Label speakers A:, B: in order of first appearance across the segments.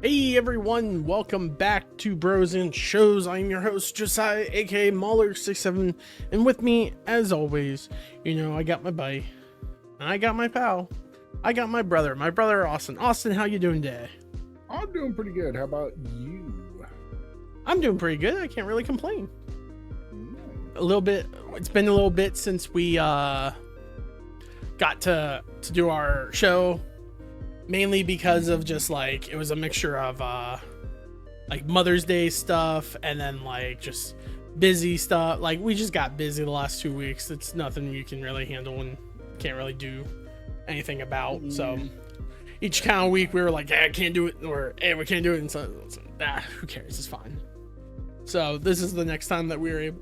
A: Hey everyone, welcome back to Bros and Shows. I'm your host Josiah, aka Mauler67, and with me, as always, I got my buddy, I got my pal, I got my brother Austin. Austin, how you doing today?
B: I'm doing pretty good. How about you?
A: I'm doing pretty good. I can't really complain.
B: Nice.
A: A little bit. It's been a little bit since we got to do our show. Mainly because of just like it was a mixture of like Mother's Day stuff and then like just busy stuff. Like we just got busy the last 2 weeks. It's nothing you can really handle and can't really do anything about. So each kind of week we were like, I can't do it, or hey, we can't do it, and so who cares, it's fine. So this is the next time that we were able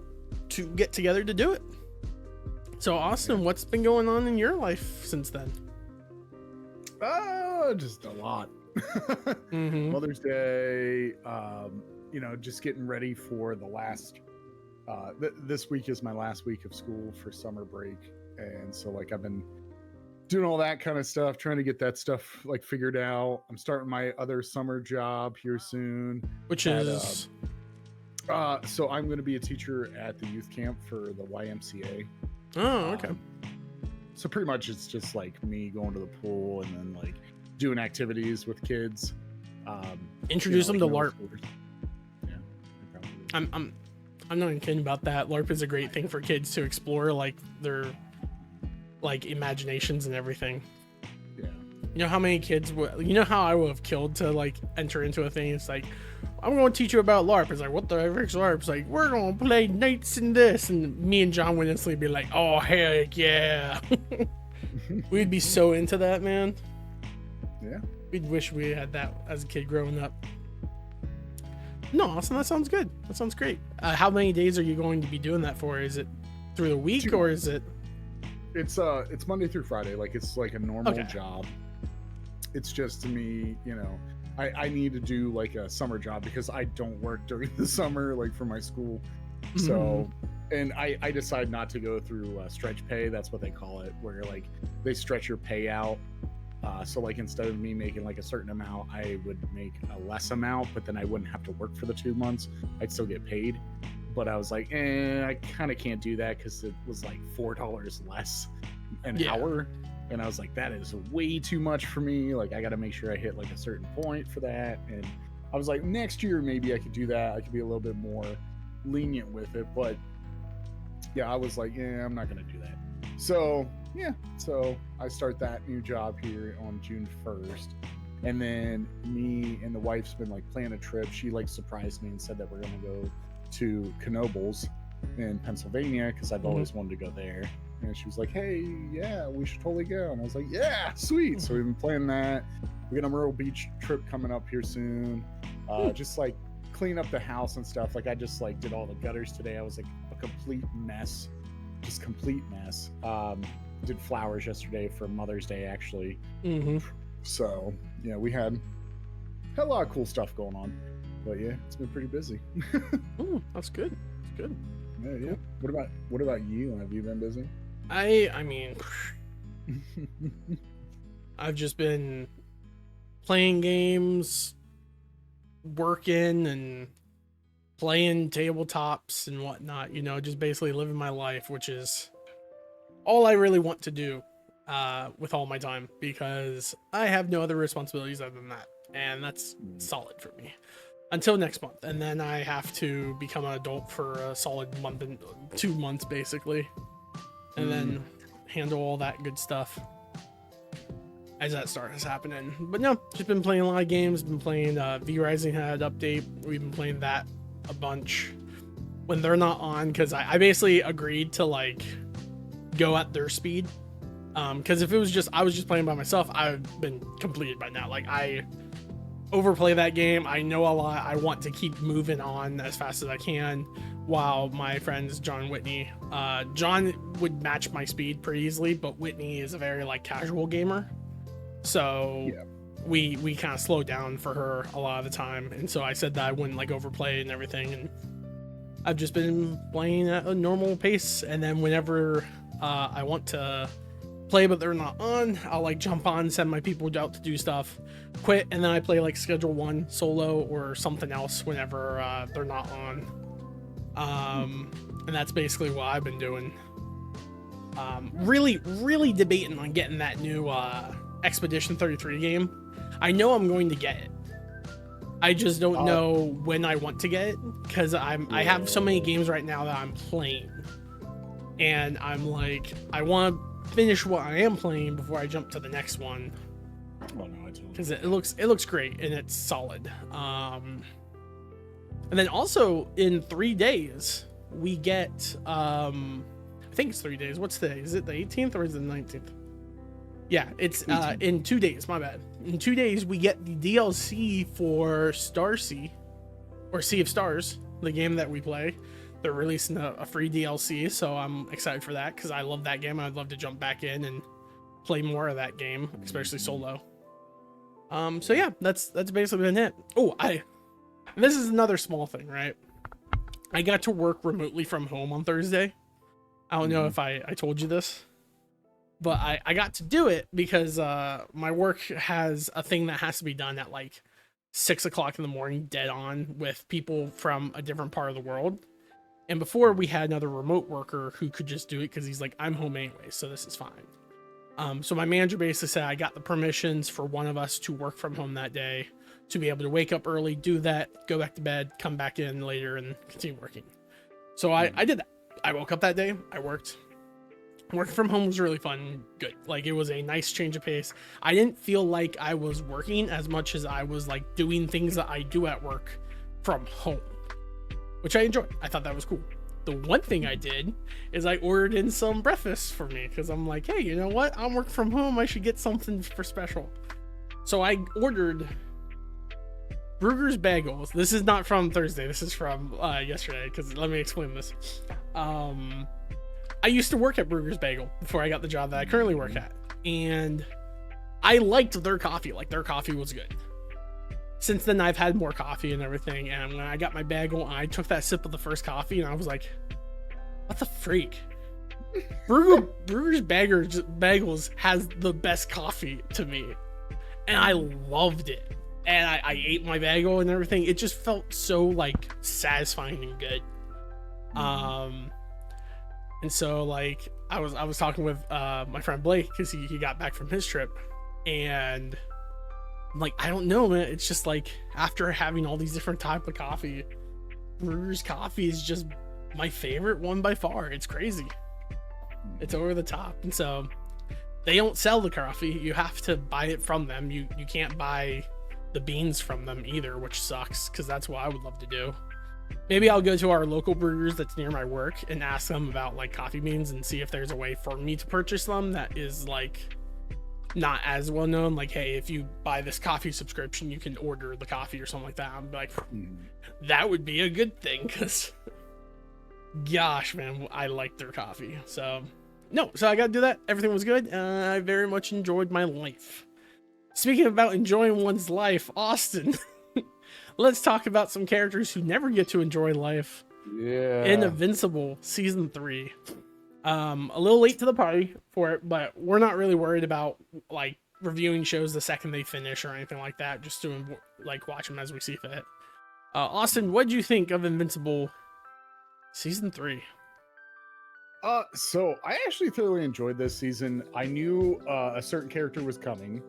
A: to get together to do it. So Austin, what's been going on in your life since then?
B: Just a lot. Mother's Day, just getting ready for the last this week is my last week of school for summer break, and so like I've been doing all that kind of stuff, trying to get that stuff like figured out. I'm starting my other summer job here soon,
A: Which is
B: so I'm going to be a teacher at the youth camp for the YMCA.
A: oh, okay.
B: So pretty much it's just like me going to the pool and then like doing activities with kids.
A: Introduce them to LARP.
B: Yeah,
A: I'm not even kidding about that. LARP is a great thing for kids to explore like their like imaginations and everything.
B: Yeah.
A: You know how many kids how I would have killed to like enter into a thing. It's like, I'm going to teach you about LARP. It's like, what the heck's LARP? It's like, we're going to play knights in this. And me and John would instantly be like, oh, heck yeah. We'd be so into that, man.
B: Yeah.
A: We'd wish we had that as a kid growing up. No, Austin, that sounds good. That sounds great. How many days are you going to be doing that for? Is it through the week or is it?
B: It's Monday through Friday. Like it's like a normal job. It's just to me, I need to do like a summer job because I don't work during the summer, like for my school. So, and I decide not to go through stretch pay. That's what they call it, where like they stretch your pay out. So like instead of me making like a certain amount, I would make a less amount, but then I wouldn't have to work for the 2 months. I'd still get paid. But I was like, I kind of can't do that because it was like $4 less an hour. And I was like, that is way too much for me. Like, I got to make sure I hit like a certain point for that. And I was like, next year, maybe I could do that. I could be a little bit more lenient with it. But yeah, I was like, I'm not going to do that. So yeah, so I start that new job here on June 1st. And then me and the wife's been like planning a trip. She like surprised me and said that we're going to go to Knoebels in Pennsylvania because I've always wanted to go there. And she was like, hey, yeah, we should totally go. And I was like, yeah, sweet. So we've been planning that. We got a Myrtle Beach trip coming up here soon. Just like clean up the house and stuff. Like I just like did all the gutters today. I was like a complete mess. Did flowers yesterday for Mother's Day, actually. So, yeah, we had a lot of cool stuff going on. But yeah, it's been pretty busy.
A: That's good. That's good.
B: Yeah. What about you? Have you been busy?
A: I mean, I've just been playing games, working, and playing tabletops and whatnot. Just basically living my life, which is all I really want to do with all my time because I have no other responsibilities other than that, and that's solid for me. Until next month, and then I have to become an adult for a solid month and 2 months, basically, and then handle all that good stuff as that starts happening. But no, just been playing a lot of games. Been playing V Rising had an update. We've been playing that a bunch when they're not on because I basically agreed to like go at their speed. Because if it was just I was just playing by myself, I've been completed by now. Like I overplay that game. I know a lot. I want to keep moving on as fast as I can while my friends John and Whitney, John would match my speed pretty easily, but Whitney is a very like casual gamer, so we kind of slow down for her a lot of the time. And so I said that I wouldn't like overplay and everything, and I've just been playing at a normal pace. And then whenever I want to play but they're not on, I'll like jump on, send my people out to do stuff, quit, and then I play like Schedule 1 solo or something else whenever they're not on. And that's basically what I've been doing. Really debating on getting that new Expedition 33 game. I know I'm going to get it. I just don't know when I want to get it, because I have so many games right now that I'm playing, and I'm like, I want to finish what I am playing before I jump to the next one.
B: Oh no, I totally.
A: Because it looks great and it's solid. And then also in 3 days we get I think it's 3 days. What's today? Is it the 18th or is it the 19th? Yeah, it's in 2 days. My bad. In 2 days we get the DLC for Star Sea, or Sea of Stars, the game that we play. They're releasing a free DLC, so I'm excited for that because I love that game. I'd love to jump back in and play more of that game, especially solo. So yeah, that's basically been it. Oh, this is another small thing, right? I got to work remotely from home on Thursday. I don't know if I told you this, but I got to do it because my work has a thing that has to be done at like 6 o'clock in the morning, dead on, with people from a different part of the world. And before, we had another remote worker who could just do it because he's like, I'm home anyway, so this is fine. So my manager basically said I got the permissions for one of us to work from home that day, to be able to wake up early, do that, go back to bed, come back in later, and continue working. So I did that. I woke up that day, I worked. Working from home was really fun, good. Like, it was a nice change of pace. I didn't feel like I was working as much as I was like doing things that I do at work from home, which I enjoyed. I thought that was cool. The one thing I did is I ordered in some breakfast for me because I'm like, hey, you know what? I'm working from home. I should get something for special. So I ordered Brugger's Bagels. This is not from Thursday. This is from yesterday, because let me explain this. I used to work at Brugger's Bagel before I got the job that I currently work at, and I liked their coffee. Like, their coffee was good. Since then, I've had more coffee and everything, and when I got my bagel, I took that sip of the first coffee, and I was like, what the freak? Brugger's Bagels has the best coffee to me, and I loved it. And I ate my bagel and everything. It just felt so, like, satisfying and good. And so, like, I was talking with my friend Blake, because he got back from his trip, and I'm like, I don't know, man. It's just like, after having all these different types of coffee, Brugger's coffee is just my favorite one by far. It's crazy. It's over the top. And so they don't sell the coffee. You have to buy it from them. You can't buy the beans from them either, which sucks, because that's what I would love to do. Maybe I'll go to our local brewers that's near my work and ask them about like coffee beans and see if there's a way for me to purchase them that is like not as well known. Like, hey, if you buy this coffee subscription, you can order the coffee or something like that. I'm like, that would be a good thing, because gosh, man, I like their coffee. So I got to do that. Everything was good. I very much enjoyed my life. Speaking about enjoying one's life, Austin, let's talk about some characters who never get to enjoy life.
B: Yeah.
A: In Invincible Season 3. A little late to the party for it, but we're not really worried about like reviewing shows the second they finish or anything like that. Just doing like watch them as we see fit. Austin, what do you think of Invincible Season 3?
B: So I actually thoroughly enjoyed this season. I knew a certain character was coming,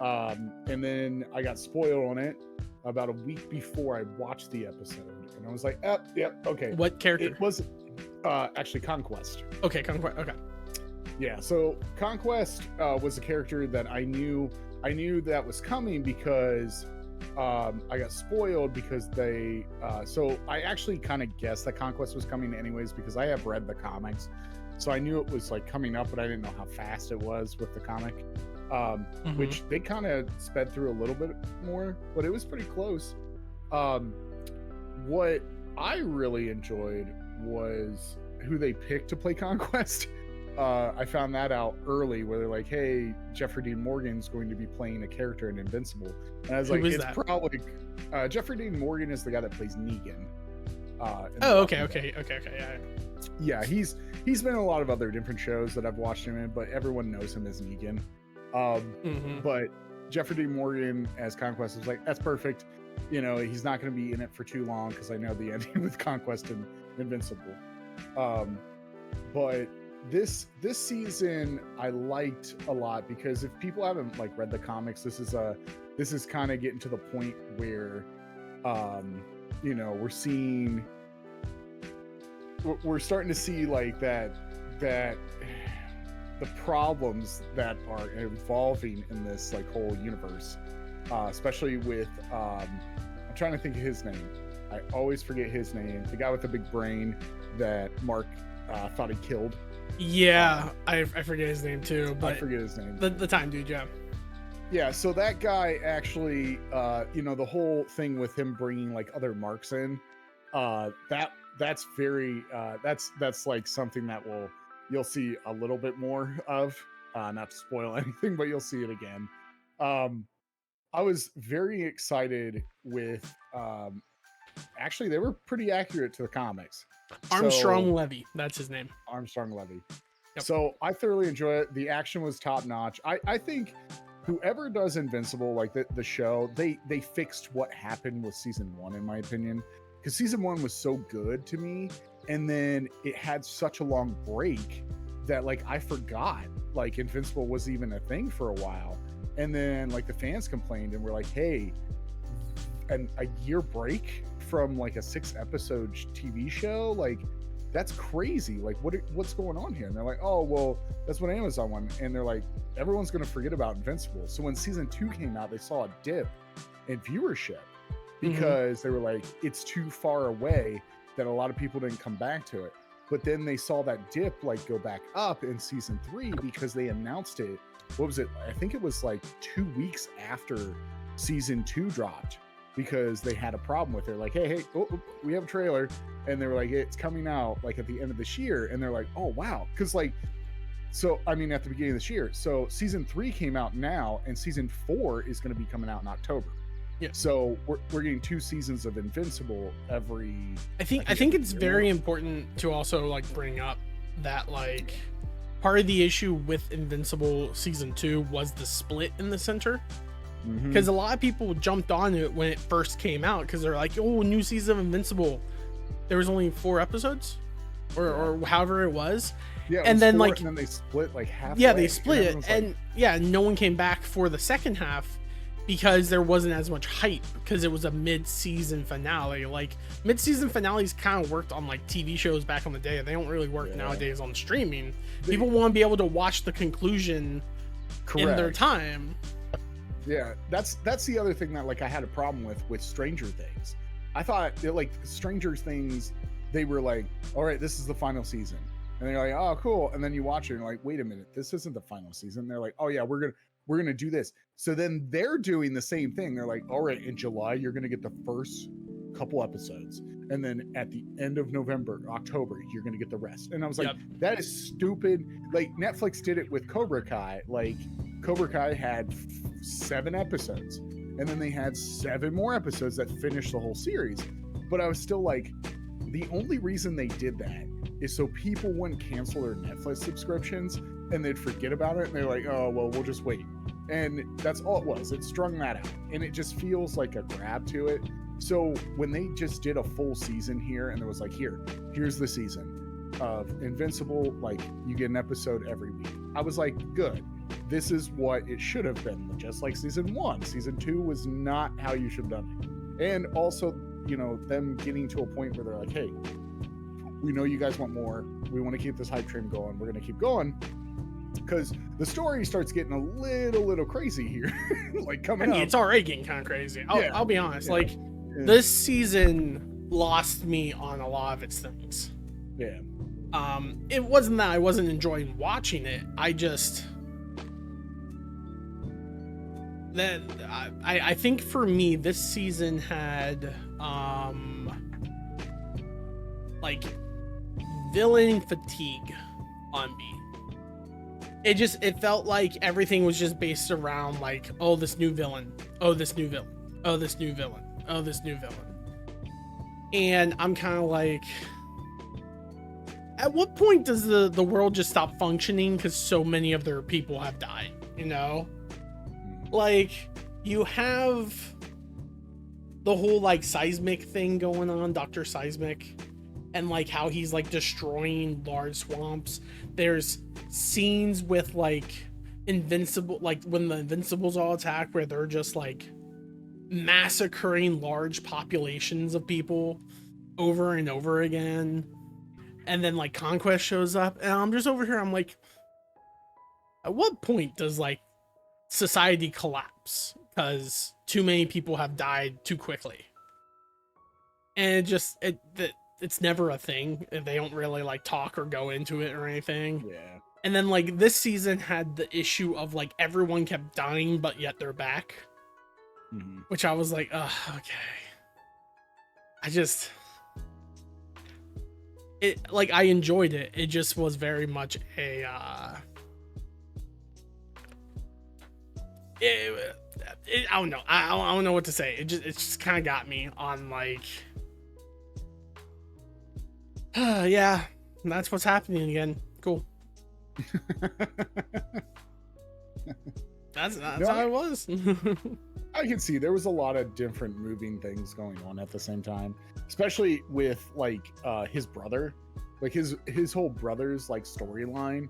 B: and then I got spoiled on it about a week before I watched the episode, and I was like, yep, okay.
A: What character?
B: It was actually Conquest.
A: Okay, Conquest. Okay.
B: Yeah, so Conquest was a character that I knew that was coming because I got spoiled because they so I actually kind of guessed that Conquest was coming anyways, because I have read the comics, so I knew it was like coming up, but I didn't know how fast it was with the comic, which they kind of sped through a little bit more, but it was pretty close. What I really enjoyed was who they picked to play Conquest. I found that out early, where they're like, hey, Jeffrey Dean Morgan's going to be playing a character in Invincible. And I was like, it's probably Jeffrey Dean Morgan is the guy that plays Negan.
A: Oh, okay, yeah.
B: Yeah, he's been in a lot of other different shows that I've watched him in, but everyone knows him as Negan. But Jeffrey D. Morgan as Conquest was like, that's perfect. You know, he's not going to be in it for too long because I know the ending with Conquest and Invincible. But this season I liked a lot because if people haven't like read the comics, this is kind of getting to the point where you know, we're starting to see like that the problems that are evolving in this like whole universe, especially with I'm trying to think of his name. I always forget his name. The guy with the big brain that Mark thought he killed.
A: Yeah, I forget his name too. But
B: I forget his name.
A: The time dude, yeah.
B: Yeah, so that guy actually, you know, the whole thing with him bringing like other marks in, that's very, that's like something that you'll see a little bit more of, not to spoil anything, but you'll see it again. I was very excited with, actually, they were pretty accurate to the comics.
A: Armstrong Levy, that's his name.
B: Armstrong Levy.
A: Yep.
B: So I thoroughly enjoy it. The action was top notch. I think whoever does Invincible, like the show, they fixed what happened with season 1, in my opinion, because season 1 was so good to me, and then it had such a long break that like I forgot like Invincible was even a thing for a while, and then like the fans complained and were like, hey, and a year break from like a 6-episode TV show, like that's crazy. Like what's going on here? And they're like, oh well, that's what Amazon wanted. And they're like, everyone's going to forget about Invincible. So when season 2 came out, they saw a dip in viewership because they were like, it's too far away that a lot of people didn't come back to it. But then they saw that dip like go back up in season 3 because they announced it. What was it? I think it was like 2 weeks after season 2 dropped, because they had a problem with it. Like, hey, we have a trailer, and they were like, it's coming out like at the end of this year, and they're like, oh wow, because like, so I mean at the beginning of this year. So season 3 came out now, and season 4 is going to be coming out in October.
A: Yeah.
B: So we're getting 2 seasons of Invincible every.
A: I think it's very important to also like bring up that like part of the issue with Invincible season 2 was the split in the center. Because a lot of people jumped on it when it first came out because they're like, oh, new season of Invincible. There was only 4 episodes or however it was.
B: Yeah,
A: and then
B: 4,
A: like,
B: and then they split like halfway.
A: Yeah, they split it, and
B: like,
A: yeah, no one came back for the second half because there wasn't as much hype because it was a mid-season finale. Like mid-season finales kind of worked on like TV shows back in the day. They don't really work nowadays on streaming. People want to be able to watch the conclusion in their time.
B: Yeah, that's the other thing that like I had a problem with Stranger Things. I thought like Stranger Things, they were like, all right, this is the final season, and they're like, oh cool, and then you watch it and you're like, wait a minute, this isn't the final season. They're like, oh yeah, we're gonna do this. So then they're doing the same thing. They're like, all right, in July you're gonna get the first couple episodes, and then at the end of November, October, you're gonna get the rest. And I was like, that is stupid. Like Netflix did it with Cobra Kai. Like Cobra Kai had 7 episodes, and then they had 7 more episodes that finished the whole series. But I was still like, the only reason they did that is so people wouldn't cancel their Netflix subscriptions and they'd forget about it, and they're like, oh well, we'll just wait. And that's all it was. It strung that out, and it just feels like a grab to it. So when they just did a full season here, and it was like, here's the season of Invincible, like you get an episode every week, I was like, good. This is what it should have been, just like season 1. Season 2 was not how you should have done it. And also, you know, them getting to a point where they're like, hey, we know you guys want more. We want to keep this hype train going. We're going to keep going. Because the story starts getting a little crazy here. Like coming up.
A: It's already getting kind of crazy. I'll be honest. Yeah. Like, this season lost me on a lot of its things.
B: Yeah.
A: It wasn't that I wasn't enjoying watching it. I think for me this season had like villain fatigue on me. It felt like everything was just based around like, oh, this new villain, oh, this new villain, oh, this new villain, oh, this new villain. And I'm kind of like, At what point does the world just stop functioning because so many of their people have died? You know, like you have the whole like seismic thing going on, Dr. Seismic, and like how he's like destroying large swamps. There's scenes with like Invincible, like when the Invincibles all attack, where they're just like massacring large populations of people over and over again. And then like Conquest shows up, and I'm just over here, I'm like, at what point does like society collapse because too many people have died too quickly? And it's never a thing. They don't really like talk or go into it or anything.
B: Yeah.
A: And then like this season had the issue of like everyone kept dying, but yet they're back. Which I was like, okay. I enjoyed it. It just was very much a I don't know. I don't know what to say. It just kind of got me on like, yeah, that's what's happening again. Cool. That's how it was.
B: I can see there was a lot of different moving things going on at the same time, especially with like his brother, like his whole brother's like storyline,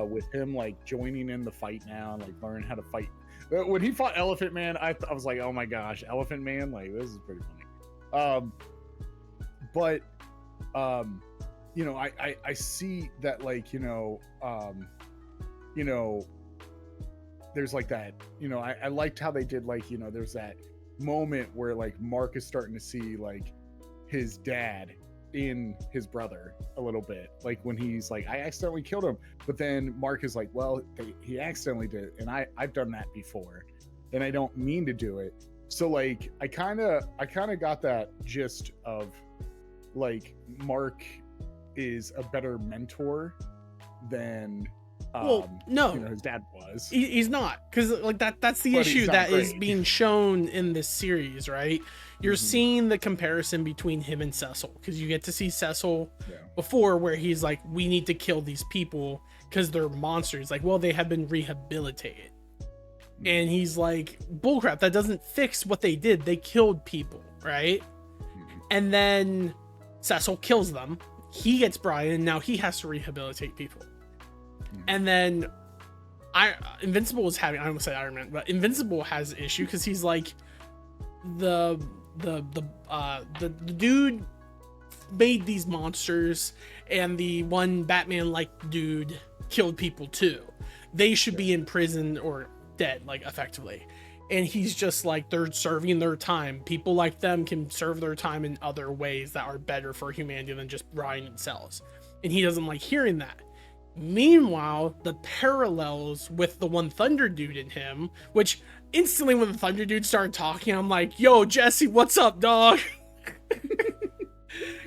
B: with him like joining in the fight now and like learning how to fight. When he fought Elephant Man, I was like, oh my gosh, Elephant Man, like this is pretty funny. But you know, I see that, like, you know, there's like that, you know, I liked how they did, like, you know, there's that moment where like Mark is starting to see like his dad in his brother a little bit, like when he's like, I accidentally killed him, but then Mark is like, well, he accidentally did it, and I've done that before and I don't mean to do it. So like I kind of got that gist of like Mark is a better mentor than
A: no,
B: you know, his dad was.
A: He's not, because like that's the issue that is being shown in this series, right? You're seeing the comparison between him and Cecil, because you get to see Cecil before where he's like, we need to kill these people because they're monsters. Like, well, they have been rehabilitated. And he's like, bullcrap, that doesn't fix what they did. They killed people, right? And then Cecil kills them. He gets brought in, now he has to rehabilitate people. And then Invincible was having, I almost said Iron Man, but Invincible has an issue because he's like, the dude made these monsters, and the one Batman like dude killed people too. They should be in prison or dead, like, effectively. And he's just like, they're serving their time. People like them can serve their time in other ways that are better for humanity than just rotting in cells. And he doesn't like hearing that. Meanwhile, the parallels with the one Thunder dude in him, which instantly when the Thunder dude started talking, I'm like, yo, Jesse, what's up, dog?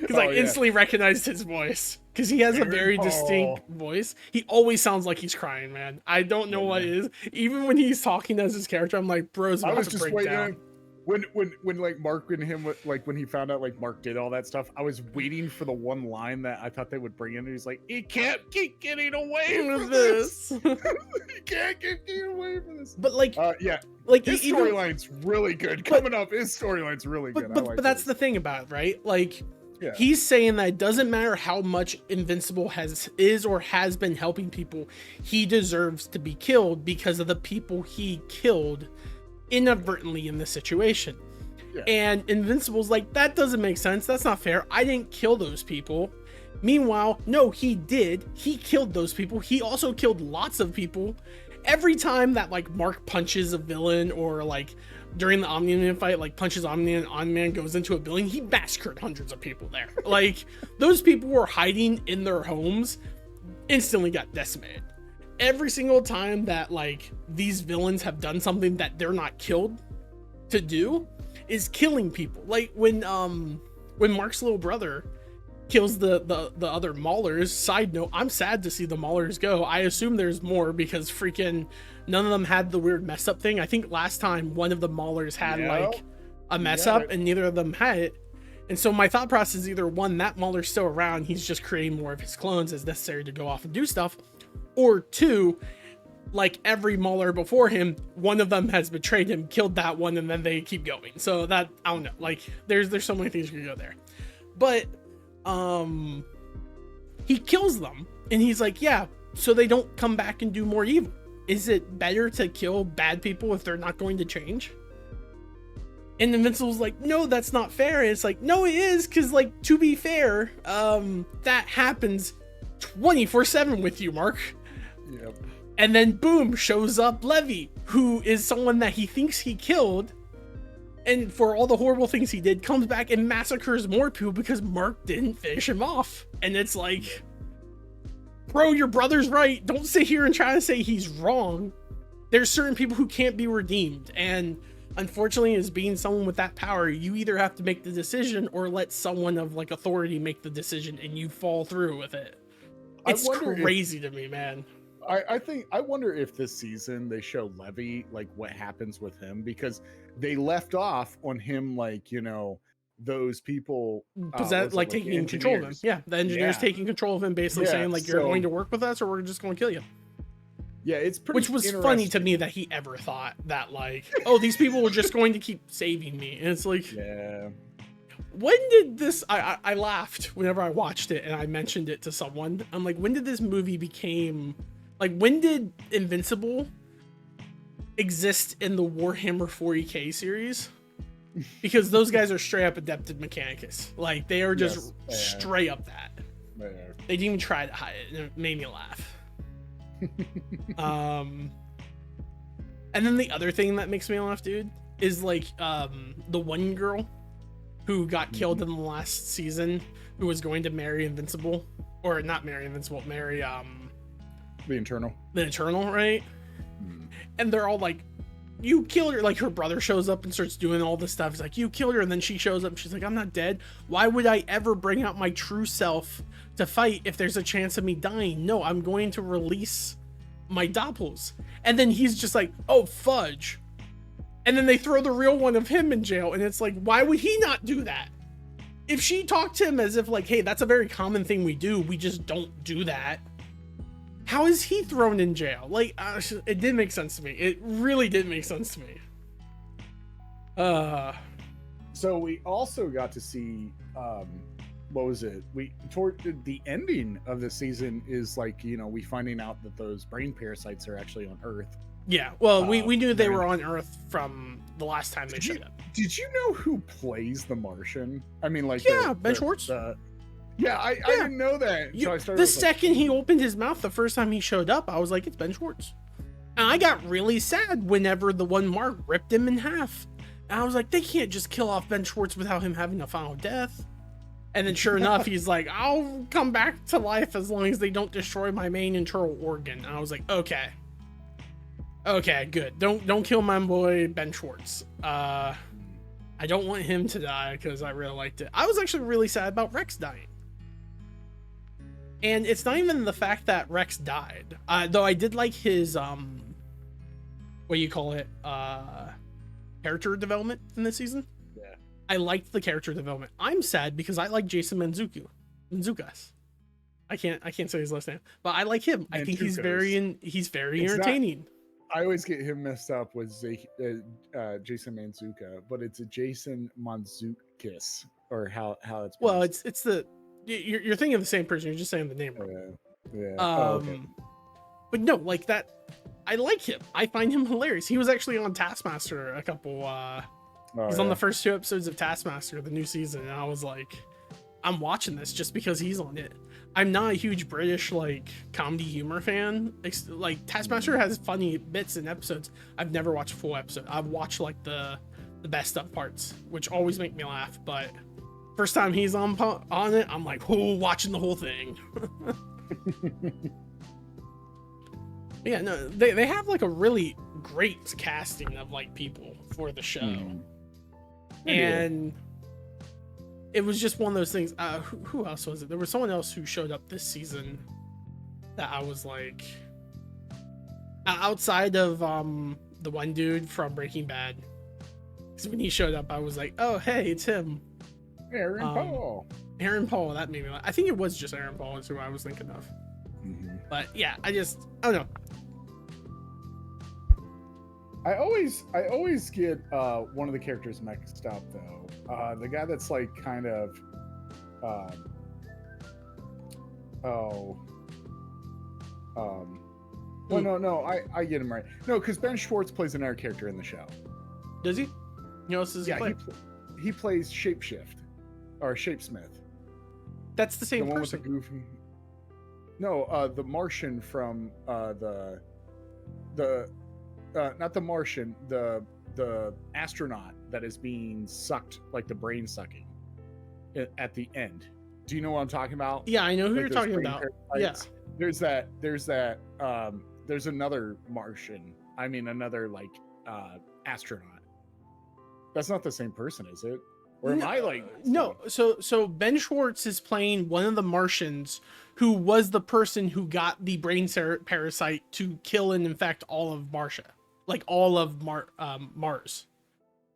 A: Because I instantly recognized his voice, because he has a very distinct voice. He always sounds like he's crying, man. I don't know what it is. Even when he's talking as his character, I'm like, bro's about to break down.
B: When like Mark and him, like when he found out like Mark did all that stuff, I was waiting for the one line that I thought they would bring in. And he's like, he can't keep getting away from this. He can't keep getting away from this.
A: But like,
B: yeah,
A: like
B: his storyline's really good coming up. His storyline's really good.
A: But that's the thing about it, right? Like, he's saying that it doesn't matter how much Invincible is or has been helping people, he deserves to be killed because of the people he killed inadvertently in this situation. And Invincible's like, that doesn't make sense, that's not fair, I didn't kill those people. Meanwhile, no, he did. He killed those people. He also killed lots of people. Every time that like Mark punches a villain, or like during the Omni-Man fight, like punches Omni-Man, Omni-Man goes into a building, he massacred hundreds of people there. Like, those people were hiding in their homes, instantly got decimated. Every single time that like these villains have done something that they're not killed to do is killing people. Like when Mark's little brother kills the other Maulers. Side note, I'm sad to see the Maulers go. I assume there's more, because freaking none of them had the weird mess up thing. I think last time one of the Maulers had like a mess up, and neither of them had it. And so my thought process is either one, that Muller's still around, he's just creating more of his clones as necessary to go off and do stuff, or two, like every Muller before him, one of them has betrayed him, killed that one, and then they keep going. So that, I don't know, like there's so many things you can go there. But he kills them and he's like, yeah, so they don't come back and do more evil. Is it better to kill bad people if they're not going to change? And Invincible's like, no, that's not fair. And it's like, no, it is, because, like, to be fair, that happens 24/7 with you, Mark.
B: Yep.
A: And then, boom, shows up Levy, who is someone that he thinks he killed, and for all the horrible things he did, comes back and massacres more people because Mark didn't finish him off. And it's like, bro, your brother's right. Don't sit here and try to say he's wrong. There's certain people who can't be redeemed, and unfortunately, as being someone with that power, you either have to make the decision or let someone of like authority make the decision, and you fall through with it. It's crazy to me, man.
B: I wonder if this season they show Levy, like what happens with him, because they left off on him, like, you know, those people
A: like taking control of him. Yeah, the engineers taking control of him, basically saying like, you're going to work with us or we're just going to kill you.
B: Yeah, it's pretty.
A: Which was funny to me that he ever thought that, like, oh, these people were just going to keep saving me. And it's like,
B: yeah.
A: When did this? I laughed whenever I watched it and I mentioned it to someone. I'm like, when did this movie became like? When did Invincible exist in the Warhammer 40K series? Because those guys are straight up Adepted Mechanicus. Like, they are just straight up that. They didn't even try to hide it, and it made me laugh. And then the other thing that makes me laugh, dude, is like the one girl who got killed in the last season, who was going to marry Invincible, or not marry Invincible, marry
B: the Eternal,
A: right? And they're all like, you killed her. Like, her brother shows up and starts doing all this stuff. He's like, you killed her. And then she shows up and she's like, I'm not dead. Why would I ever bring out my true self to fight if there's a chance of me dying? No, I'm going to release my doppels. And then he's just like, oh, fudge. And then they throw the real one of him in jail. And it's like, why would he not do that? If she talked to him as if like, hey, that's a very common thing we do, we just don't do that. How is he thrown in jail? Like, it didn't make sense to me. It really didn't make sense to me.
B: So we also got to see, what was it? Toward the ending of the season is like, you know, we finding out that those brain parasites are actually on Earth.
A: Yeah, well, we knew they were on Earth from the last time they showed up.
B: Did you know who plays the Martian? I mean, like,
A: yeah, Ben Schwartz.
B: I didn't know that. So I started
A: the second he opened his mouth the first time he showed up, I was like, it's Ben Schwartz. And I got really sad whenever the one Mark ripped him in half. And I was like, they can't just kill off Ben Schwartz without him having a final death. And then sure enough, he's like, I'll come back to life as long as they don't destroy my main internal organ. And I was like, okay, good. Don't kill my boy Ben Schwartz. I don't want him to die because I really liked it. I was actually really sad about Rex dying. And it's not even the fact that Rex died, though I did like his what do you call it, character development in this season.
B: Yeah,
A: I liked the character development. I'm sad because I like Jason Mantzoukas. I can't say his last name, but I like him. I think he's very entertaining.
B: I always get him messed up with Jason Mantzoukas, but it's a Jason Mantzoukas, or how it's pronounced.
A: Well, it's the you're thinking of the same person. You're just saying the name wrong.
B: Yeah.
A: Okay. But no, like that. I like him. I find him hilarious. He was actually on Taskmaster a couple. He's on the first 2 episodes of Taskmaster, the new season, and I was like, I'm watching this just because he's on it. I'm not a huge British like comedy humor fan. Like, Taskmaster has funny bits and episodes. I've never watched a full episode. I've watched like the best of parts, which always make me laugh. But first time he's on it, I'm like, oh, watching the whole thing. Yeah, no, they have like a really great casting of like people for the show. And it was just one of those things. Who else was it? There was someone else who showed up this season that I was like, outside of the one dude from Breaking Bad. Because when he showed up, I was like, oh, hey, it's him.
B: Aaron
A: Um,
B: Paul.
A: Aaron Paul, that made me laugh. I think it was just Aaron Paul is who I was thinking of. But yeah, I don't know.
B: I always get one of the characters mixed up though. The guy that's like kind of no, I get him right. No, because Ben Schwartz plays another character in the show.
A: Does he? You know, does he play?
B: He plays Shapeshift or Shapesmith.
A: That's the same
B: the one
A: person.
B: With the goofy. No, the Martian from the not the Martian, the astronaut that is being sucked, like the brain sucking at the end. Do you know what I'm talking about?
A: Yeah, I know who you're talking about. Yeah.
B: There's another Martian. I mean, another like astronaut. That's not the same person, is it? Or am I like
A: no? So Ben Schwartz is playing one of the Martians who was the person who got the brain parasite to kill and infect all of Martia, like all of Mars,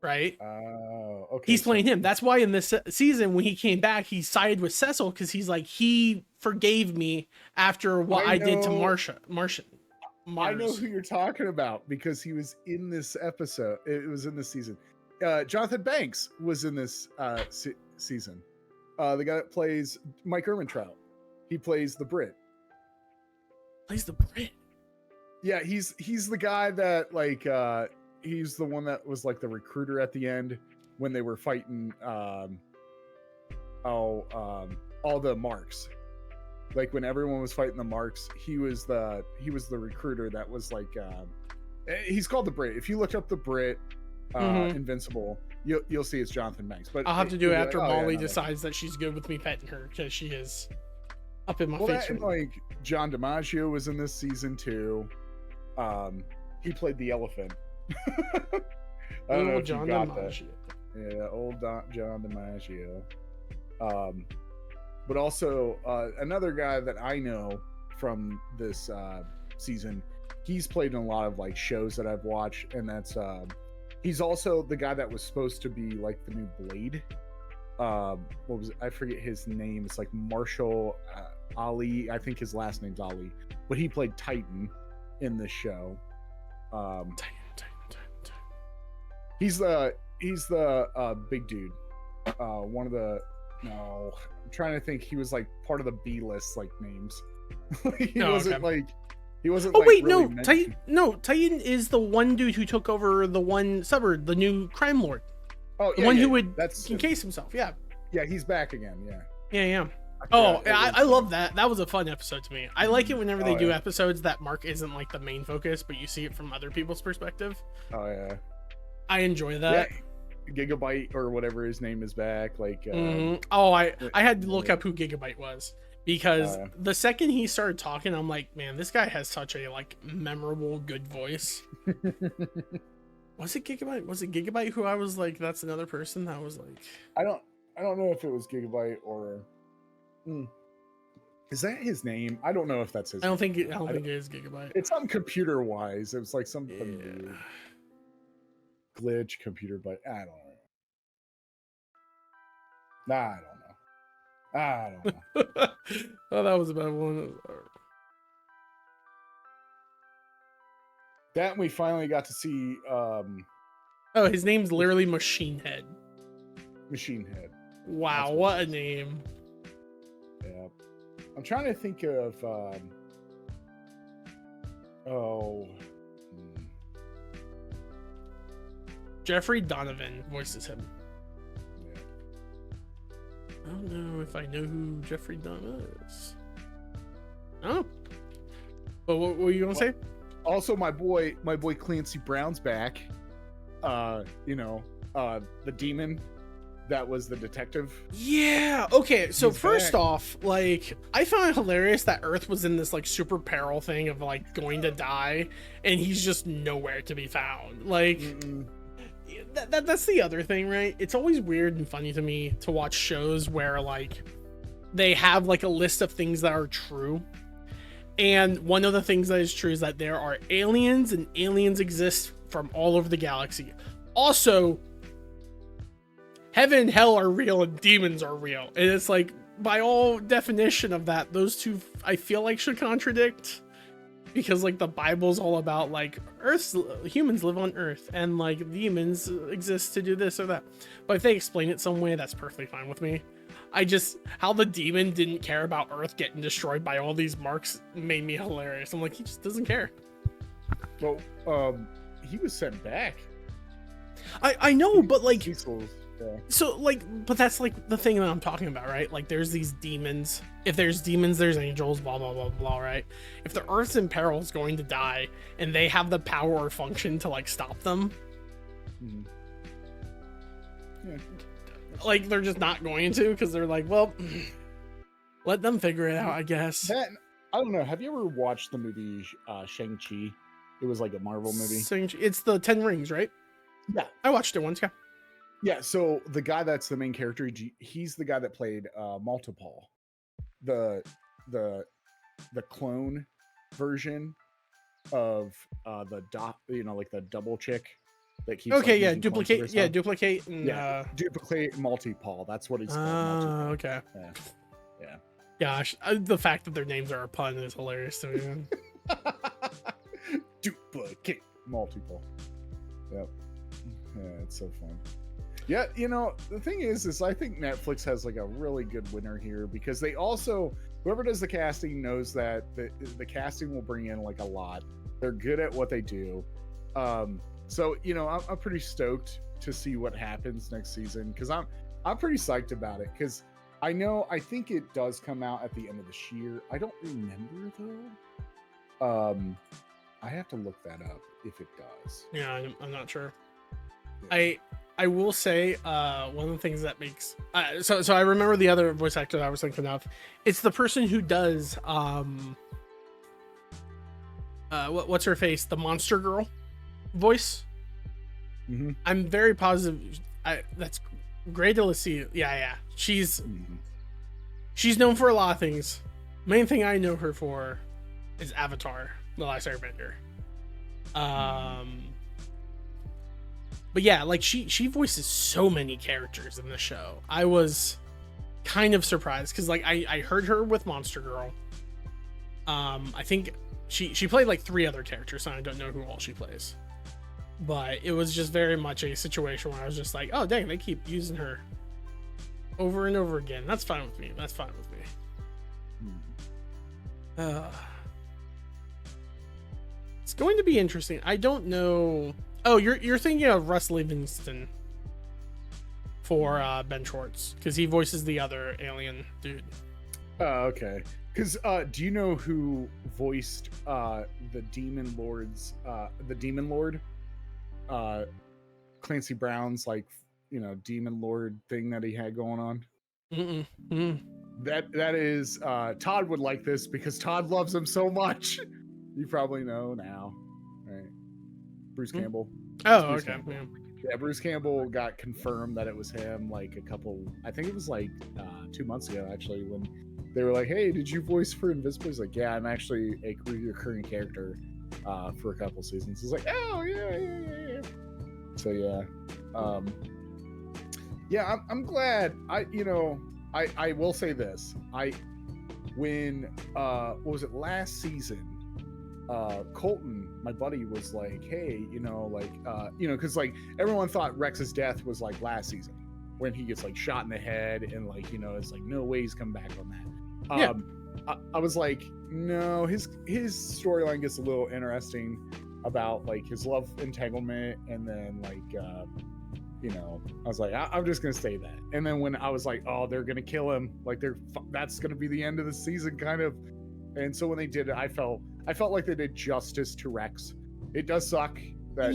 A: right?
B: Oh, okay.
A: He's playing him. That's why in this season when he came back, he sided with Cecil because he's like, he forgave me after what I did to Martian. Mars.
B: I know who you're talking about because he was in this episode. It was in this season. Jonathan Banks was in this season. The guy that plays Mike Ehrmantraut. He plays the Brit.
A: Plays the Brit?
B: Yeah, he's the guy that like he's the one that was like the recruiter at the end when they were fighting all the marks. Like when everyone was fighting the marks, he was the recruiter that was like he's called the Brit. If you look up the Brit Invincible, you'll see it's Jonathan Banks. But
A: I'll have to do it after Molly decides that she's good with me petting her because she is up in my face.
B: And like John DiMaggio was in this season too. He played the elephant. I don't know if John DiMaggio. Yeah, old John DiMaggio. But also another guy that I know from this season, he's played in a lot of like shows that I've watched, and that's he's also the guy that was supposed to be like the new Blade. What was it? I forget his name. It's like Marshall Ali. I think his last name's Ali, but he played Titan in this show. Titan. He's the big dude. One of the I'm trying to think. He was like part of the B list like names. He wasn't like. He wasn't.
A: Oh
B: like,
A: wait,
B: really
A: Titan. No, Titan is the one dude who took over the one suburb, the new crime lord.
B: Oh,
A: the one who would encase himself. Yeah.
B: Yeah, he's back again. Yeah.
A: Yeah. I love that. That was a fun episode to me. I like it whenever they do episodes that Mark isn't like the main focus, but you see it from other people's perspective.
B: Oh yeah.
A: I enjoy that.
B: Yeah. Gigabyte or whatever his name is back. Like.
A: I had to look up who Gigabyte was. Because the second he started talking, I'm like, man, this guy has such a like memorable, good voice. Was it Gigabyte? Was it Gigabyte who I was like, that's another person that was like,
B: I don't know if it was Gigabyte or is that his name? I don't know if that's his.
A: I don't think it is Gigabyte.
B: It's something computer wise. It was like something weird. Glitch computer, but I don't know. Nah, I don't know.
A: Oh, that was a bad one.
B: That we finally got to see.
A: Oh, his name's literally Machine Head.
B: Machine Head.
A: Wow, what a name.
B: Yeah. I'm trying to think of.
A: Jeffrey Donovan voices him. I don't know if I know who Jeffrey Dunn is. Oh. But what were you gonna say?
B: Also, my boy Clancy Brown's back. The demon that was the detective.
A: Yeah. Okay. So first off, like, I found it hilarious that Earth was in this like super peril thing of like going to die, and he's just nowhere to be found. Like. That's the other thing, right? It's always weird and funny to me to watch shows where like they have like a list of things that are true, and one of the things that is true is that there are aliens, and aliens exist from all over the galaxy. Also, heaven and hell are real and demons are real. And it's like, by all definition of that, those two I feel like should contradict, because like the Bible's all about like humans live on Earth and like demons exist to do this or that. But if they explain it some way, that's perfectly fine with me. How the demon didn't care about Earth getting destroyed by all these marks made me hilarious. I'm like, he just doesn't care.
B: Well, he was sent back.
A: I know, but like,
B: yeah.
A: So like, but that's like the thing that I'm talking about, right? Like, there's these demons. If there's demons, there's angels, blah, blah, blah, blah, right? If the Earth's in peril, is going to die, and they have the power or function to like stop them,
B: yeah.
A: Like, they're just not going to, because they're like, well, let them figure it out, I guess.
B: I don't know. Have you ever watched the movie Shang-Chi? It was like a Marvel movie.
A: It's the 10 Rings, right?
B: Yeah.
A: I watched it once, yeah.
B: Yeah, so the guy that's the main character, he's the guy that played Multiple, the clone version of the like the double chick that keeps.
A: Okay,
B: like,
A: yeah, duplicate, and
B: duplicate Multiple. That's what he's called.
A: Okay.
B: Yeah.
A: Gosh, the fact that their names are a pun is hilarious to me. Man.
B: Duplicate Multiple. Yep. Yeah, it's so fun. Yeah, the thing is I think Netflix has like a really good winner here, because they also, whoever does the casting knows that the casting will bring in like a lot. They're good at what they do. So I'm pretty stoked to see what happens next season, because I'm pretty psyched about it, because I think it does come out at the end of this year. I don't remember though. I have to look that up if it does.
A: Yeah, I'm not sure. Yeah. I will say one of the things that makes so I remember the other voice actor that I was thinking of. It's the person who does what's her face, the Monster Girl voice.
B: Mm-hmm.
A: I'm very positive. That's great to see. Yeah. She's known for a lot of things. Main thing I know her for is Avatar: The Last Airbender. But yeah, like she voices so many characters in the show. I was kind of surprised, because like I heard her with Monster Girl. I think she played like 3 other characters, and I don't know who all she plays. But it was just very much a situation where I was just like, oh dang, they keep using her over and over again. That's fine with me. It's going to be interesting. I don't know. Oh, you're thinking of Russ Livingston for Ben Schwartz, because he voices the other alien dude.
B: Oh, okay. Because do you know who voiced the Demon Lord's the Demon Lord? Clancy Brown's Demon Lord thing that he had going on. That is Todd would like this, because Todd loves him so much. You probably know now, right? Bruce Campbell.
A: Oh,
B: Bruce
A: okay.
B: Campbell. Yeah, Bruce Campbell got confirmed that it was him like I think it was like 2 months ago, actually, when they were like, hey, did you voice for Invincible? He's like, yeah, I'm actually a recurring character for a couple seasons. He's like, oh, yeah. So, yeah. I'm glad. I will say this. When what was it, last season, Colton, my buddy, was like, hey, because like everyone thought Rex's death was like last season, when he gets like shot in the head, and like, it's like no way he's coming back on that. I was like, no, his storyline gets a little interesting about like his love entanglement, and then like I was like, I'm just gonna say that. And then when I was like, oh, they're gonna kill him, like that's gonna be the end of the season, kind of. And so when they did it, I felt like they did justice to Rex. It does suck that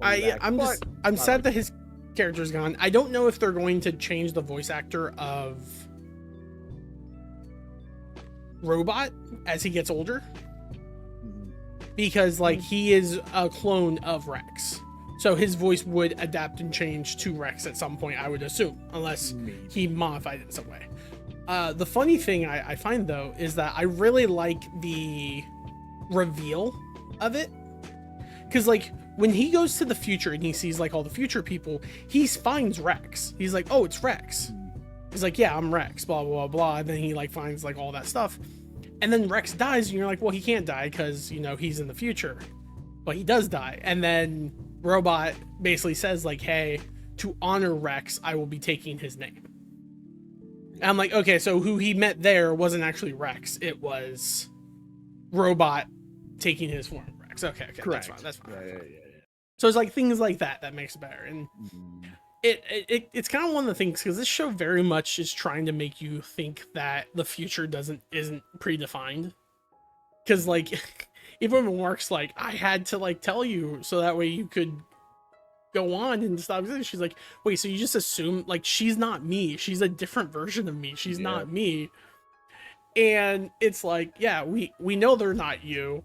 A: I'm sad that his character's gone. I don't know if they're going to change the voice actor of Robot as he gets older, because like he is a clone of Rex, so his voice would adapt and change to Rex at some point, I would assume, unless he modified it in some way. The funny thing I find though is that I really like the reveal of it, because like when he goes to the future and he sees like all the future people, he finds Rex. He's like, oh, it's Rex. He's like, yeah, I'm Rex, blah, blah, blah. And then he like finds like all that stuff. And then Rex dies and you're like, well, he can't die because, you know, he's in the future. But he does die. And then Robot basically says like, hey, to honor Rex, I will be taking his name. And I'm like, okay, so who he met there wasn't actually Rex. It was Robot taking his form of Rex. Okay,
B: Correct.
A: That's fine.
B: Yeah.
A: So it's like things like that makes it better. And it's kind of one of the things, because this show very much is trying to make you think that the future isn't predefined. Because like even when Mark's like, I had to like tell you so that way you could go on and stop. She's like, wait, so you just assume like she's not me, she's a different version of me, she's not me. And it's like, yeah, we know they're not you,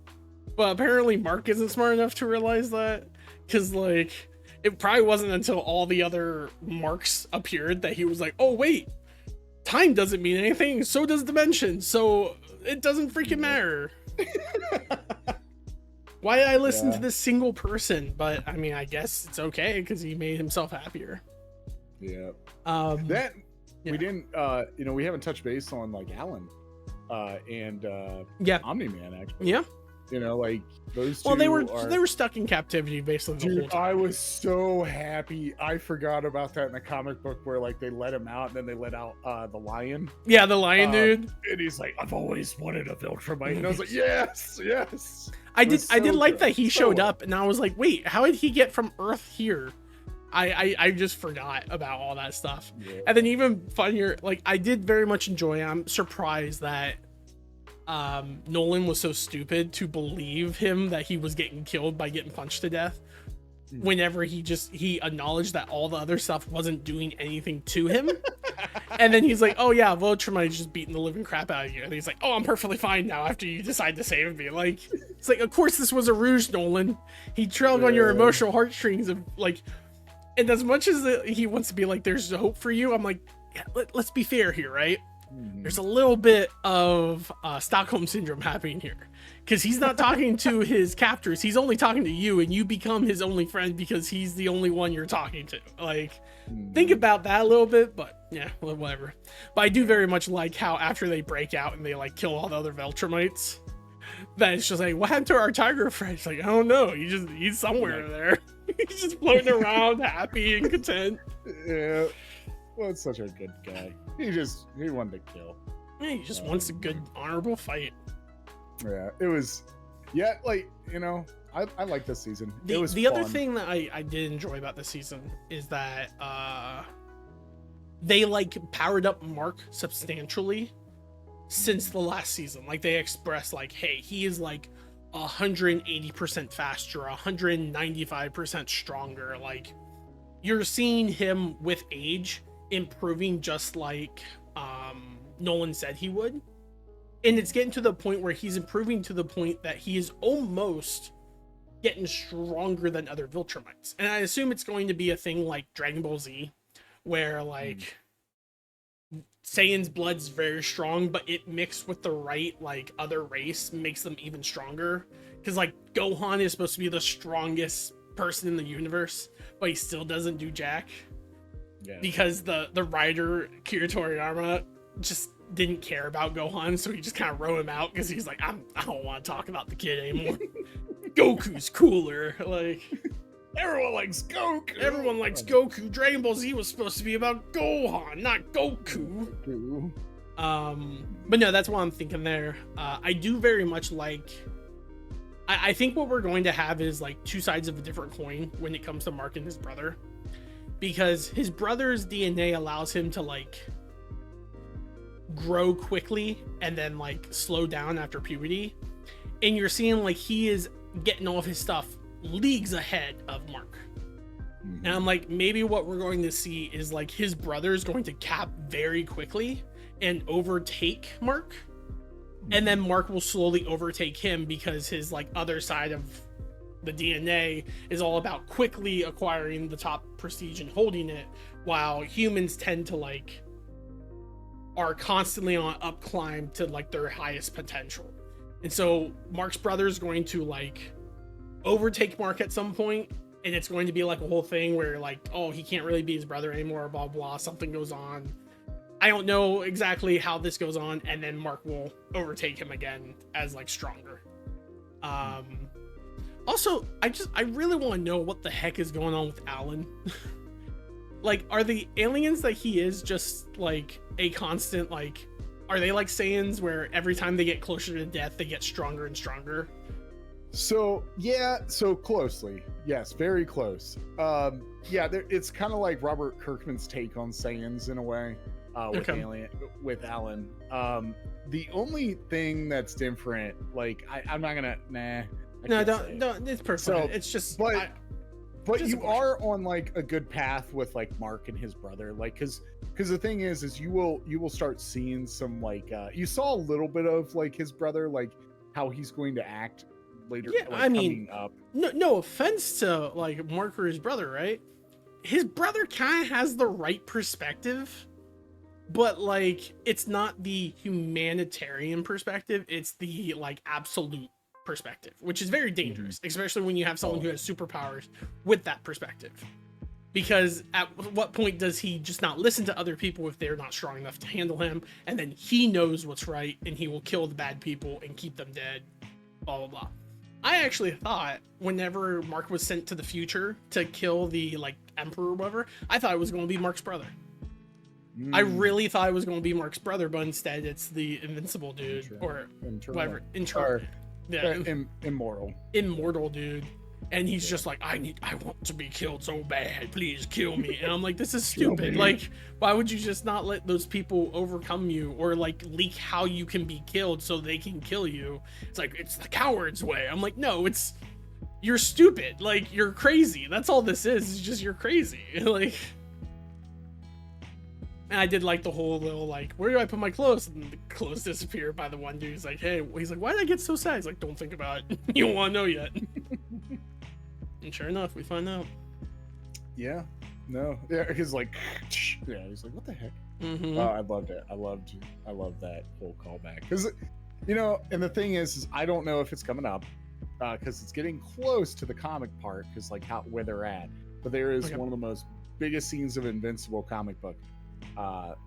A: but apparently Mark isn't smart enough to realize that, because like it probably wasn't until all the other Marks appeared that he was like, oh wait, time doesn't mean anything, so does dimension, so it doesn't freaking matter. Why did I listen to this single person? But I mean, I guess it's okay because he made himself happier.
B: Yeah.
A: We
B: didn't we haven't touched base on like Alan and Omni-Man, actually.
A: Yeah.
B: You know, like those two.
A: Well, they were stuck in captivity basically the whole time.
B: I was so happy. I forgot about that in the comic book where like they let him out and then they let out the lion.
A: Yeah, the lion dude.
B: And he's like, I've always wanted a Viltrumite. And I was like, yes.
A: I did like that he showed up, and I was like, wait, how did he get from Earth here? I just forgot about all that stuff. Yeah. And then even funnier, like I did very much enjoy. I'm surprised that Nolan was so stupid to believe him that he was getting killed by getting punched to death, whenever he acknowledged that all the other stuff wasn't doing anything to him. And then he's like, oh yeah, Viltrumite's just beating the living crap out of you. And he's like, oh, I'm perfectly fine now after you decide to save me. Like, it's like, of course this was a ruse, Nolan. He trailed on your emotional heartstrings of like, and as much as he wants to be like, there's hope for you, I'm like, yeah, let's be fair here, right? There's a little bit of Stockholm syndrome happening here, because he's not talking to his captors, he's only talking to you, and you become his only friend because he's the only one you're talking to. Like, think about that a little bit, but yeah, whatever. But I do very much like how after they break out and they like kill all the other Viltrumites, that it's just like, what happened to our tiger friend? It's like, I don't know, he's somewhere there. He's just floating around happy and content.
B: Yeah. Well, it's such a good guy. He wanted to kill.
A: Yeah, he just wants a good, honorable fight.
B: Yeah, it was. Yeah, like, you know, I like this season.
A: The
B: it was
A: the
B: fun.
A: other thing that I did enjoy about this season is that they like powered up Mark substantially since the last season. Like they expressed like, hey, he is like 180% faster, 195% stronger. Like you're seeing him with age improving just like Nolan said he would, and it's getting to the point where he's improving to the point that he is almost getting stronger than other Viltrumites. And I assume it's going to be a thing like Dragon Ball Z, where like Saiyan's blood's very strong, but it mixed with the right like other race makes them even stronger. Because like Gohan is supposed to be the strongest person in the universe, but he still doesn't do jack. Yeah. Because the writer Kira Toriyama just didn't care about Gohan, so he just kind of wrote him out because he's like, I don't want to talk about the kid anymore. Goku's cooler. Like
B: everyone likes Goku.
A: Everyone likes Goku. Dragon Ball Z was supposed to be about Gohan, not Goku. But no, that's what I'm thinking there. I do very much like. I think what we're going to have is like two sides of a different coin when it comes to Mark and his brother. Because his brother's DNA allows him to like grow quickly and then like slow down after puberty. And you're seeing like he is getting all of his stuff leagues ahead of Mark. And I'm like, maybe what we're going to see is like his brother is going to cap very quickly and overtake Mark. And then Mark will slowly overtake him because his like other side of the DNA is all about quickly acquiring the top prestige and holding it, while humans tend to like are constantly on up climb to like their highest potential. And so Mark's brother is going to like overtake Mark at some point, and it's going to be like a whole thing where like, oh, he can't really be his brother anymore, blah blah, something goes on. I don't know exactly how this goes on, and then Mark will overtake him again as like stronger. Also, I really want to know what the heck is going on with Alan. Like, are the aliens that he is just like a constant, like, are they like Saiyans where every time they get closer to death they get stronger and stronger?
B: So yeah, so closely, yes, very close. Yeah, it's kind of like Robert Kirkman's take on Saiyans in a way, with Alan. The only thing that's different, like I'm not gonna,
A: no, don't. It's perfect. So, it's just,
B: but you are on like a good path with like Mark and his brother, like because the thing is you will start seeing some like you saw a little bit of like his brother, like how he's going to act later.
A: Yeah,
B: like,
A: I mean,
B: up.
A: No offense to like Mark or his brother, right? His brother kind of has the right perspective, but like it's not the humanitarian perspective, it's the like absolute perspective, which is very dangerous, especially when you have someone who has superpowers with that perspective. Because at what point does he just not listen to other people if they're not strong enough to handle him, and then he knows what's right and he will kill the bad people and keep them dead, blah blah blah. I actually thought whenever Mark was sent to the future to kill the like emperor or whatever, I thought it was going to be Mark's brother. I really thought it was going to be Mark's brother, but instead it's the Invincible dude or whatever. Immortal dude. And he's just like, I want to be killed so bad, please kill me. And I'm like, this is stupid. Like, why would you just not let those people overcome you or like leak how you can be killed so they can kill you? It's like, it's the coward's way. I'm like, no, you're stupid. Like, you're crazy. That's all this is. It's just you're crazy. Like, and I did like the whole little like, where do I put my clothes? And the clothes disappear by the one dude. He's like, hey, he's like, why did I get so sad? He's like, don't think about it. You don't want to know yet. And sure enough, we find out.
B: Yeah. No. Yeah. He's like, yeah. He's like, what the heck? I loved it. I loved that whole callback because, you know, and the thing is I don't know if it's coming up because it's getting close to the comic part because like where they're at. But there is one of the most biggest scenes of Invincible comic book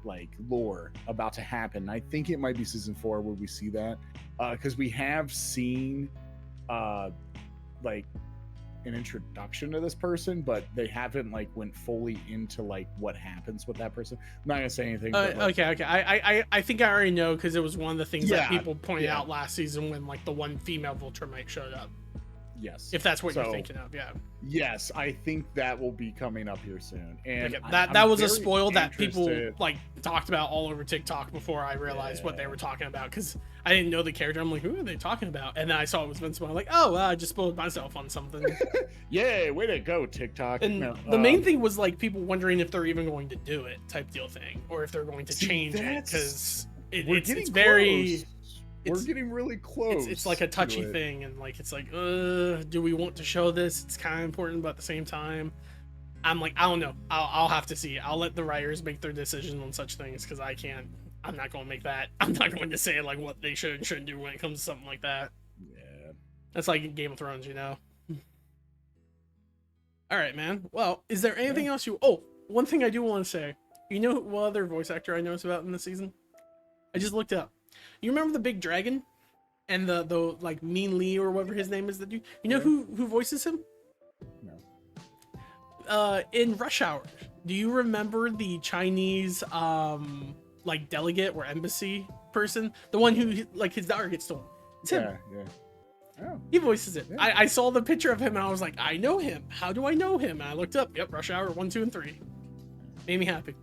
B: like lore about to happen. I think it might be season 4 where we see that because we have seen like an introduction to this person, but they haven't like went fully into like what happens with that person. I'm not gonna say anything. But, like,
A: okay. I think I already know because it was one of the things that people pointed out last season when like the one female Viltrumite showed up.
B: Yes.
A: If that's what you're thinking of, yeah.
B: Yes, I think that will be coming up here soon. And
A: that was a spoil that people like talked about all over TikTok before I realized what they were talking about because I didn't know the character. I'm like, who are they talking about? And then I saw it was Invincible. I'm like, oh, I just spoiled myself on something.
B: Yay, way to go, TikTok.
A: And the main thing was like people wondering if they're even going to do it type deal thing or if they're going to change it because it's very...
B: We're getting really close.
A: It's like a touchy thing, and like it's like, do we want to show this? It's kind of important, but at the same time, I'm like, I don't know. I'll have to see. I'll let the writers make their decision on such things because I can't. I'm not going to make that. I'm not going to say like what they should and shouldn't do when it comes to something like that.
B: Yeah,
A: that's like Game of Thrones, you know. All right, man. Well, is there anything else you? Oh, one thing I do want to say. You know what other voice actor I noticed about in this season? I just looked it up. You remember the big dragon and the like Mean Lee or whatever his name is that you know who voices him? No. In Rush Hour, do you remember the Chinese like delegate or embassy person, the one who like his daughter gets stolen? It's him. Yeah. Oh. He voices it. Yeah. I saw the picture of him and I was like, I know him. How do I know him? And I looked up. Yep, Rush Hour 1, 2, and 3. Made me happy.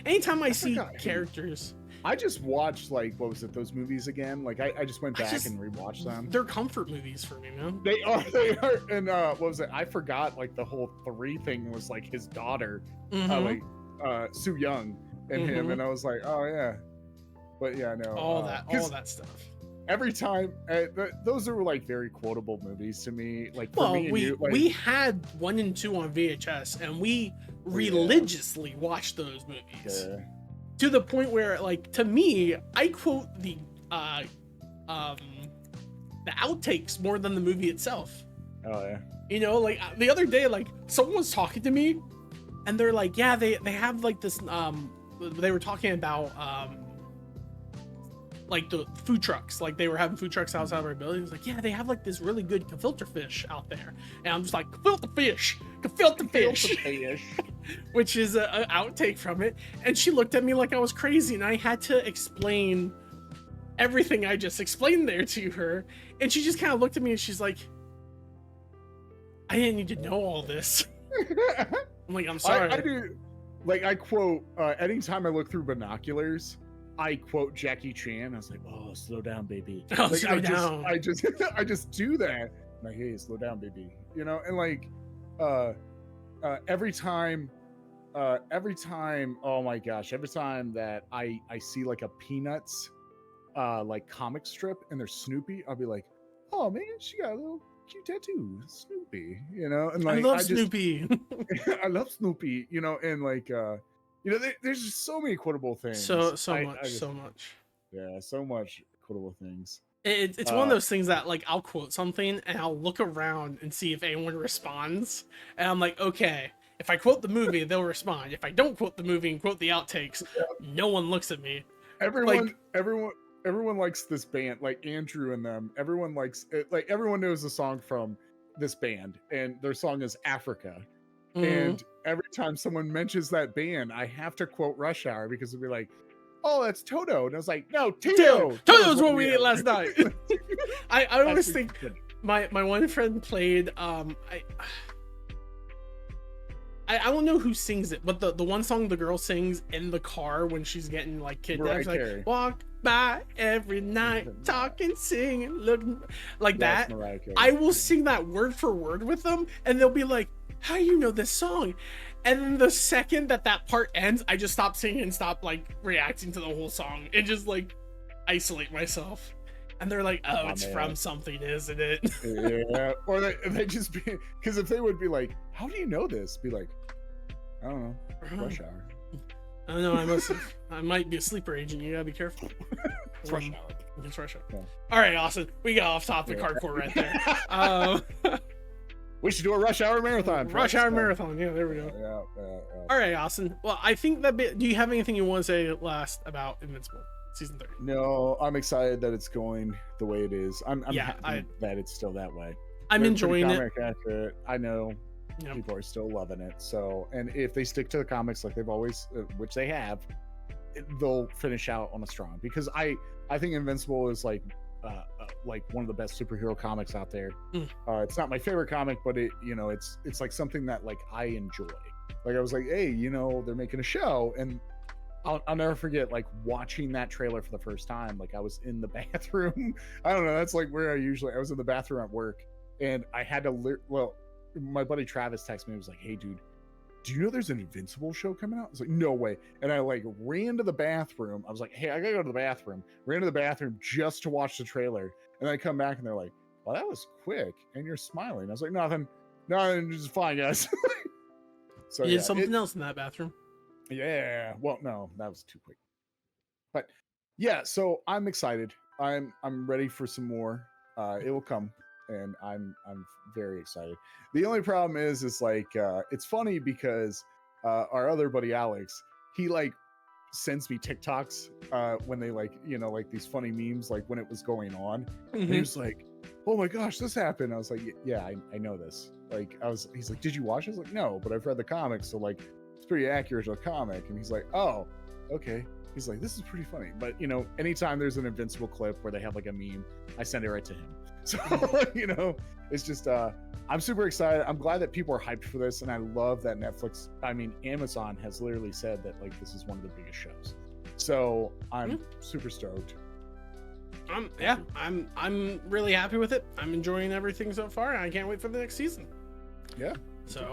A: Anytime I see characters.
B: I just watched like those movies again. Like I just went back and rewatched them.
A: They're comfort movies for me, man.
B: They are. And what was it? I forgot like the whole 3 thing was like his daughter, like Soo Young and him, and I was like, oh yeah. But yeah, no.
A: All that stuff.
B: Every time, those are like very quotable movies to me. Like for me and
A: we
B: you, like,
A: we had 1 and 2 on VHS, and we religiously watched those movies. Yeah. To the point where, like, to me, I quote the outtakes more than the movie itself.
B: Oh yeah.
A: You know, like the other day, like someone was talking to me, and they're like, yeah, they have like this. They were talking about like the food trucks, like they were having food trucks outside of our building. It's like, yeah, they have like this really good gefilte fish out there, and I'm just like, gefilte fish, which is a outtake from it. And she looked at me like I was crazy, and I had to explain everything I just explained there to her, and she just kind of looked at me and she's like, I didn't need to know all this. I'm like, I'm sorry.
B: I do. Like I quote anytime I look through binoculars, I quote Jackie Chan. I was like, "Oh, slow down, baby."
A: Oh,
B: like,
A: slow down.
B: I just do that. I'm like, hey, slow down, baby. You know, and like, every time, oh my gosh, every time that I see like a Peanuts, like comic strip and there's Snoopy, I'll be like, oh man, she got a little cute tattoo, Snoopy. You know, and like,
A: I love Snoopy.
B: I love Snoopy, you know, and like you know, there's just so many quotable things.
A: So much.
B: Yeah, so much quotable things.
A: It's one of those things that like I'll quote something and I'll look around and see if anyone responds, and I'm like, okay, if I quote the movie, they'll respond. If I don't quote the movie and quote the outtakes, no one looks at me.
B: Everyone likes this band, like Andrew and them. Everyone likes it, like everyone knows the song from this band, and their song is Africa. And every time someone mentions that band, I have to quote Rush Hour because it'll be like, oh, that's Toto. And I was like, no, Tito.
A: Toto's what we ate last night. I always think my one friend played I don't know who sings it, but the one song the girl sings in the car when she's getting like kidnapped, like walk by every night, talking, singing, looking like that. I will sing that word for word with them, and they'll be like, how do you know this song? And then the second that part ends, I just stop singing and stop like reacting to the whole song and just like isolate myself. And they're like, oh, it's from something, isn't it?
B: Yeah. Or they just be, because if they would be like, how do you know this? Be like, I don't know, Rush Hour.
A: I don't know, I might be a sleeper agent. You gotta be careful.
B: It's Rush Hour.
A: It's Rush Hour.
B: Yeah.
A: All right, Austin. We got off topic hardcore right there.
B: We should do a Rush Hour marathon.
A: Rush Hour marathon. Yeah, there we go.
B: Yeah.
A: All right, Austin. Well, I think that. Do you have anything you want to say last about Invincible season 3?
B: No, I'm excited that it's going the way it is. I'm happy that it's still that way.
A: I'm enjoying it.
B: Accurate. I know people are still loving it. So, and if they stick to the comics like they've always, which they have, they'll finish out on a strong. Because I think Invincible is like one of the best superhero comics out there. It's not my favorite comic, but it's like something that like I enjoy. Like I was like, hey, they're making a show, and I'll never forget like watching that trailer for the first time. Like I was in the bathroom. I don't know. That's like where I was in the bathroom at work, and I had to. My buddy Travis texted me. He was like, "Hey, dude, do you know there's an Invincible show coming out?" I was like, "No way!" And I like ran to the bathroom. I was like, "Hey, I gotta go to the bathroom." Ran to the bathroom just to watch the trailer, and then I come back and they're like, "Well, that was quick." And you're smiling. I was like, "Nothing, just fine, guys."
A: So you did something else in that bathroom.
B: Yeah. Well, no, that was too quick. But yeah, so I'm excited. I'm ready for some more. It will come, and I'm very excited. The only problem is like it's funny because our other buddy Alex, he like sends me TikToks when they like these funny memes like when it was going on. And he was like, "Oh my gosh, this happened." I was like, "Yeah, I know this." Like he's like, "Did you watch it?" I was like, "No, but I've read the comics, so like it's pretty accurate to a comic." And he's like, "Oh, okay." He's like, "This is pretty funny." But anytime there's an Invincible clip where they have like a meme, I send it right to him. So it's just I'm super excited. I'm glad that people are hyped for this, and I love that Amazon has literally said that like this is one of the biggest shows. So I'm super stoked.
A: I'm really happy with it. I'm enjoying everything so far, and I can't wait for the next season.
B: Yeah.
A: So,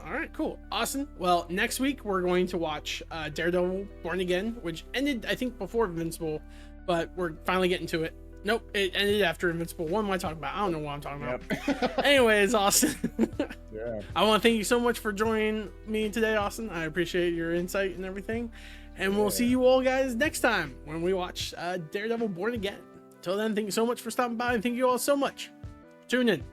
A: all right, cool. Awesome. Well, next week we're going to watch Daredevil Born Again, which ended, I think, before Invincible, but we're finally getting to it. Nope, it ended after Invincible. What am I talking about? I don't know what I'm talking about. Anyways, Austin.
B: Yeah.
A: I want to thank you so much for joining me today, Austin. I appreciate your insight and everything. And we'll see you all guys next time when we watch Daredevil Born Again. Till then, thank you so much for stopping by, and thank you all so much. Tune in.